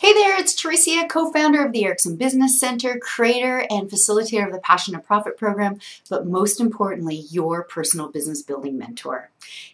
Hey there, it's Teresia, co-founder of the Erickson Business Center, creator and facilitator of the Passion to Profit program, but most importantly, your personal business building mentor.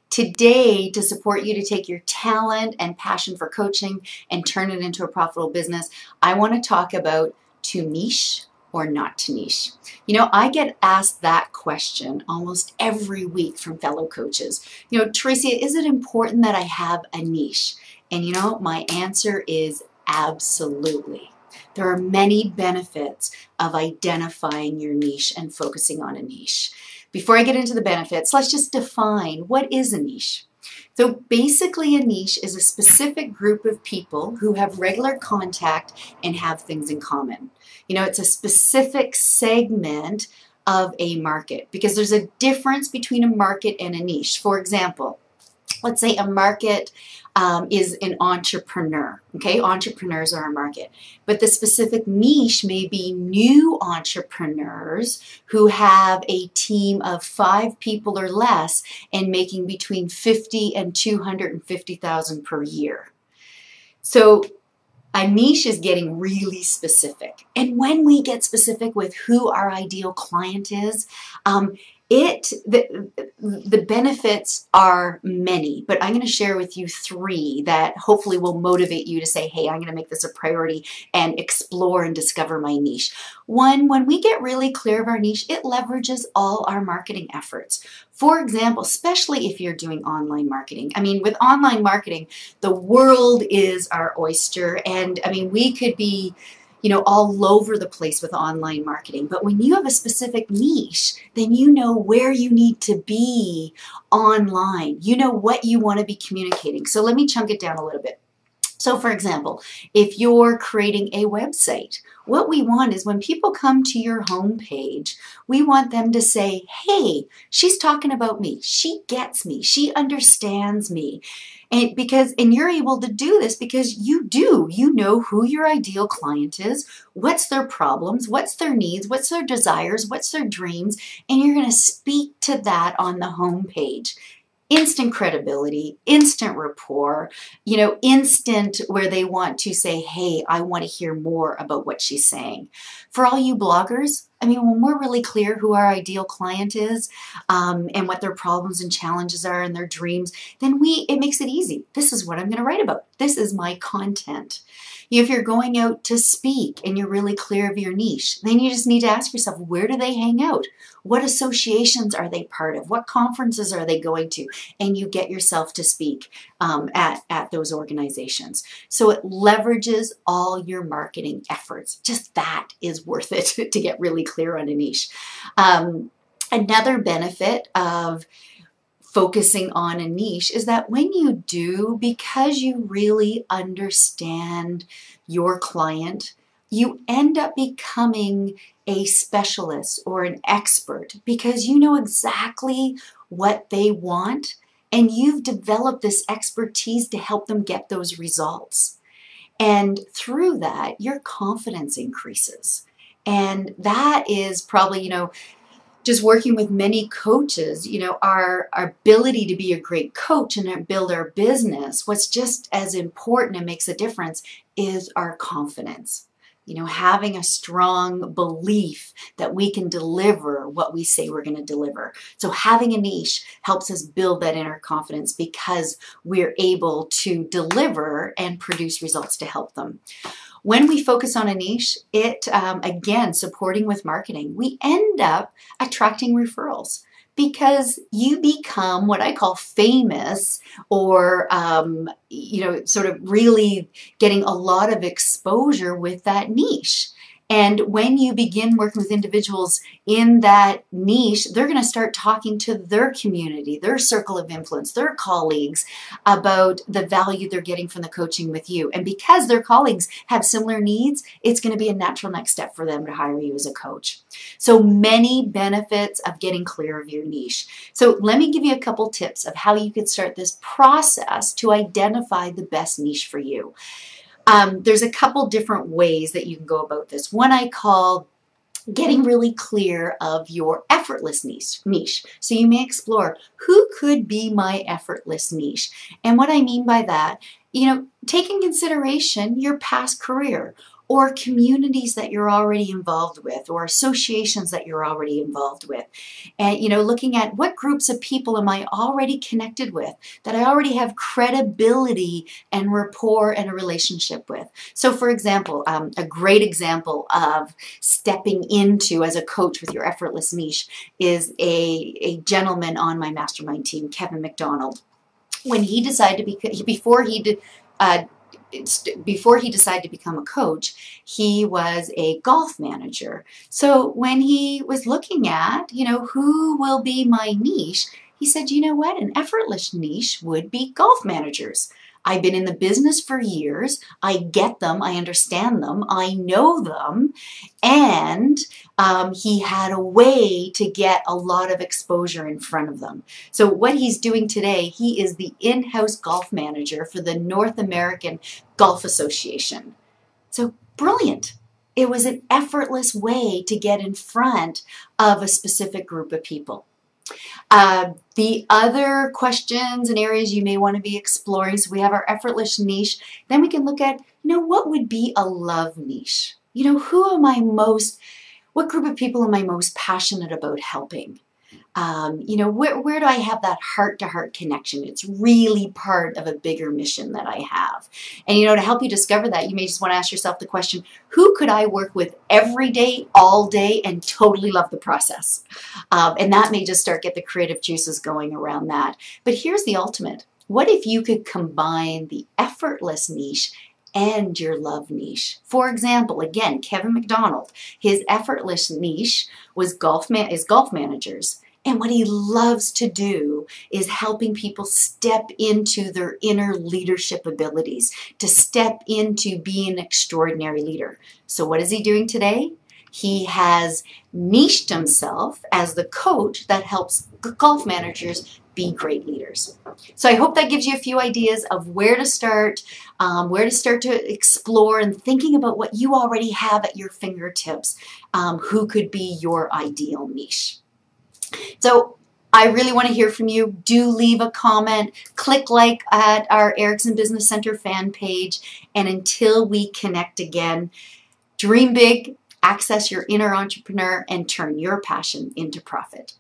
Today, to support you to take your talent and passion for coaching and turn it into a profitable business, I want to talk about to niche or not to niche. You know, I get asked that question almost every week from fellow coaches. You know, Teresia, is it important that I have a niche? And you know, my answer is absolutely. There are many benefits of identifying your niche and focusing on a niche. Before I get into the benefits, let's just define what is a niche. So basically a niche is a specific group of people who have regular contact and have things in common. You know, it's a specific segment of a market because there's a difference between a market and a niche. For example, let's say a market is an entrepreneur, okay? Entrepreneurs are a market. But the specific niche may be new entrepreneurs who have a team of 5 people or less and making between $50,000 and $250,000 per year. So a niche is getting really specific. And when we get specific with who our ideal client is, the benefits are many, but I'm going to share with you 3 that hopefully will motivate you to say, hey, I'm going to make this a priority and explore and discover my niche. 1, when we get really clear of our niche, it leverages all our marketing efforts. For example, especially if you're doing online marketing. I mean, with online marketing, the world is our oyster. And I mean, we could be all over the place with online marketing. But when you have a specific niche, then you know where you need to be online. You know what you want to be communicating. So let me chunk it down a little bit. So for example, if you're creating a website, what we want is when people come to your homepage, we want them to say, hey, she's talking about me. She gets me. She understands me. And you're able to do this because you know who your ideal client is, what's their problems, what's their needs, what's their desires, what's their dreams, and you're going to speak to that on the homepage. Instant credibility, instant rapport, instant where they want to say, hey, I want to hear more about what she's saying. For all you bloggers, I mean, when we're really clear who our ideal client is and what their problems and challenges are and their dreams, then it makes it easy. This is what I'm going to write about. This is my content. If you're going out to speak and you're really clear of your niche, then you just need to ask yourself, where do they hang out? What associations are they part of? What conferences are they going to? And you get yourself to speak at those organizations. So it leverages all your marketing efforts. Just that is worth it to get really clear on a niche. Another benefit of focusing on a niche is that when you do, because you really understand your client, you end up becoming a specialist or an expert because you know exactly what they want and you've developed this expertise to help them get those results. And through that, your confidence increases. And that is probably, just working with many coaches, our ability to be a great coach and build our business, what's just as important and makes a difference is our confidence. Having a strong belief that we can deliver what we say we're going to deliver. So having a niche helps us build that inner confidence because we're able to deliver and produce results to help them. When we focus on a niche, again, supporting with marketing, we end up attracting referrals because you become what I call famous or, sort of really getting a lot of exposure with that niche. And when you begin working with individuals in that niche, they're going to start talking to their community, their circle of influence, their colleagues about the value they're getting from the coaching with you. And because their colleagues have similar needs, it's going to be a natural next step for them to hire you as a coach. So many benefits of getting clear of your niche. So let me give you a couple tips of how you could start this process to identify the best niche for you. There's a couple different ways that you can go about this. One I call getting really clear of your effortless niche. So you may explore who could be my effortless niche. And what I mean by that take in consideration your past career or communities that you're already involved with or associations that you're already involved with. And, looking at what groups of people am I already connected with that I already have credibility and rapport and a relationship with. So for example, a great example of stepping into as a coach with your effortless niche is a gentleman on my mastermind team, Kevin McDonald. When he decided to be, before he decided to become a coach, he was a golf manager. So when he was looking at, who will be my niche, he said, you know what, an effortless niche would be golf managers. I've been in the business for years. I get them. I understand them. I know them. And he had a way to get a lot of exposure in front of them. So what he's doing today, he is the in-house golf manager for the North American Golf Association. So brilliant. It was an effortless way to get in front of a specific group of people. The other questions and areas you may want to be exploring, so we have our effortless niche, then we can look at, what would be a love niche? What group of people am I most passionate about helping? Where do I have that heart-to-heart connection? It's really part of a bigger mission that I have. And, to help you discover that, you may just want to ask yourself the question, who could I work with every day, all day, and totally love the process? And that may just get the creative juices going around that. But here's the ultimate. What if you could combine the effortless niche and your love niche? For example, again, Kevin McDonald, his effortless niche was golf managers. And what he loves to do is helping people step into their inner leadership abilities, to step into being an extraordinary leader. So what is he doing today? He has niched himself as the coach that helps golf managers be great leaders. So I hope that gives you a few ideas of where to start to explore and thinking about what you already have at your fingertips, who could be your ideal niche. So I really want to hear from you. Do leave a comment, click like at our Erickson Business Center fan page, and until we connect again, dream big, access your inner entrepreneur, and turn your passion into profit.